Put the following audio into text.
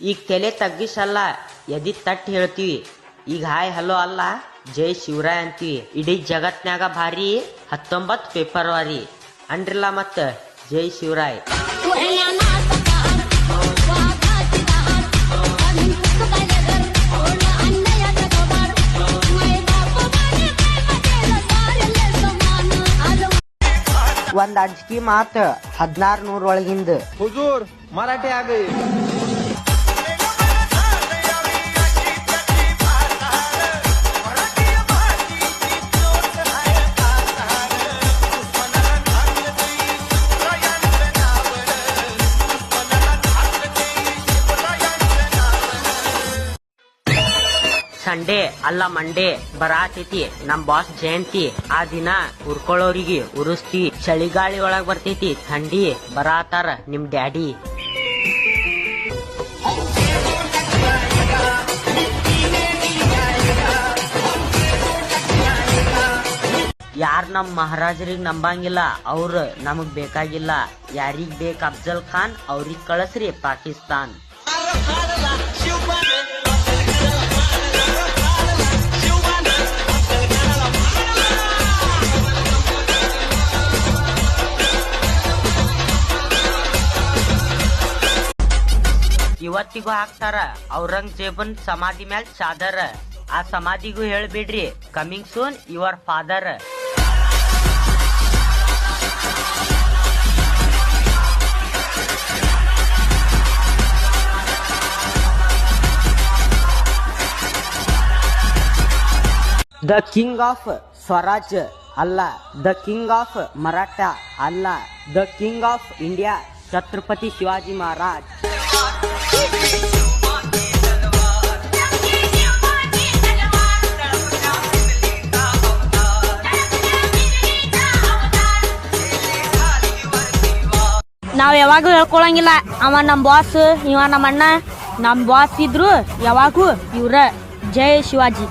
ಈಗ ತಲೆ ತಗ್ಗಿಸಲ್ಲ, ಎದಿ ತಟ್ಟಿ ಹೇಳ್ತೀವಿ. ಈಗ ಹಾಯ್ ಹಲೋ ಅಲ್ಲ, ಜೈ ಶಿವರಾಯ್ ಅಂತೀವಿ. ಇಡೀ ಜಗತ್ನ್ಯಾಗ ಭಾರಿ 19 ಫೆಬ್ರವರಿ ಅಂದ್ರಲ್ಲ, ಮತ್ತ ಜೈ ಶಿವರಾಯ್. ಒಂದ್ ಅಂಜಿಕೆ ಮಾತು 1600 ಒಳಗಿಂದ. ಹುಜೂರ್ ಮರಾಠಿ ಆಗೈ. ಸಂಡೇ ಅಲ್ಲ ಮಂಡೇ ಬರಾತೈತಿ ನಮ್ ಬಾಸ್ ಜಯಂತಿ. ಆ ದಿನ ಉರ್ಕೊಳ್ಳೋರಿಗೆ ಉರಿಸ್ತಿ. ಚಳಿಗಾಳಿ ಒಳಗ್ ಬರ್ತೈತಿ ಥಂಡಿ, ಬರಾತಾರ ನಿಮ್ ಡ್ಯಾಡಿ. ಯಾರ್ ನಮ್ ಮಹಾರಾಜರಿಗ್ ನಂಬಂಗಿಲ್ಲ, ಅವ್ರ ನಮಗ್ ಬೇಕಾಗಿಲ್ಲ. ಯಾರಿಗ್ ಬೇಕ್ ಅಫ್ಜಲ್ ಖಾನ್, ಅವ್ರಿಗ್ ಕಳಸ್ರಿ ಪಾಕಿಸ್ತಾನ್. ಇವತ್ತಿಗೂ ಹಾಕ್ತಾರ ಔರಂಗಜೇಬನ್ ಸಮಾಧಿ ಮ್ಯಾಲ್ ಚಾದರ್. ಆ ಸಮಾಧಿಗೂ ಹೇಳ್ಬಿಡ್ರಿ coming soon your father. The king of Swaraj ಅಲ್ಲ, ದ ಕಿಂಗ್ ಆಫ್ ಮರಾಠ ಅಲ್ಲ, the king of India Chhatrapati Shivaji Maharaj. ನಾವ್ ಯಾವಾಗೂ ಹೇಳ್ಕೊಳಂಗಿಲ್ಲ, ಅವ ನಮ್ ಬಾಸ್, ಇವ ನಮ್ಮ ಅಣ್ಣ. ನಮ್ ಬಾಸ್ ಇದ್ರು ಯಾವಾಗೂ ಇವ್ರ. ಜೈ ಶಿವಾಜಿ.